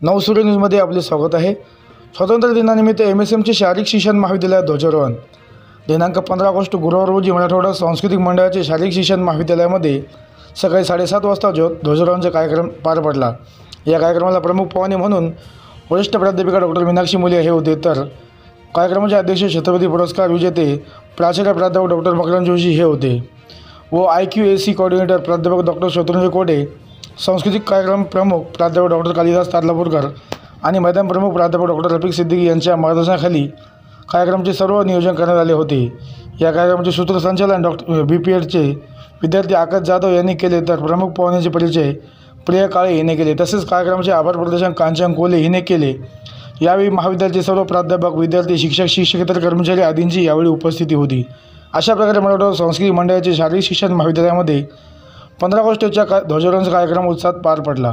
नवसूर्य न्यूजमध्ये आपले स्वागत आहे। स्वातंत्र्य दिनानिमित्त MSMचे शारीरिक शिक्षण महाविद्यालयात ध्वजारोहण। दिनांक 15 ऑगस्ट गुरुवार रोजी मराठवाडा सांस्कृतिक मंडळाचे शारीरिक शिक्षण महाविद्यालयामध्ये सकाळी 7:30 वाजता ध्वजारोहणाचा कार्यक्रम पार पडला। या कार्यक्रमाला प्रमुख पाहुणे म्हणून वरिष्ठ प्राध्यापिका डॉक्टर मीनाक्षी मुले हे होते, तर कार्यक्रमाचे अध्यक्ष छत्रपती पुरस्कार विजेते प्राचार्य प्राध्यापक डॉक्टर मकरंद जोशी हे होते व IQAC कोऑर्डिनेटर प्राध्यापक डॉक्टर शत्रुंजय कोटे, सांस्कृतिक कार्यक्रम प्रमुख प्राध्यापक डॉक्टर कालिदास तारलापूरकर आणि मैदान प्रमुख प्राध्यापक डॉक्टर रफिक सिद्दीकी यांच्या मार्गदर्शनाखाली कार्यक्रमाचे सर्व नियोजन करण्यात आले होते। या कार्यक्रमाचे सूत्रसंचालन डॉक्टर BPEdचे विद्यार्थी आकाश जाधव यांनी केले, तर प्रमुख पाहुण्यांचे परिचय प्रिया काळे हिने केले, तसेच कार्यक्रमाचे आभार प्रदर्शन कांचन कोले हिने केले। यावेळी महाविद्यालयाचे सर्व प्राध्यापक, विद्यार्थी, शिक्षक, शिक्षकेतर कर्मचारी आदींची यावेळी उपस्थिती होती। अशा प्रकारे मराठवाडा सांस्कृतिक मंडळाचे शारीरिक शिक्षण महाविद्यालयामध्ये 15 ऑगस्टच्या ध्वजारोहणाचा कार्यक्रम उत्साहात पार पडला।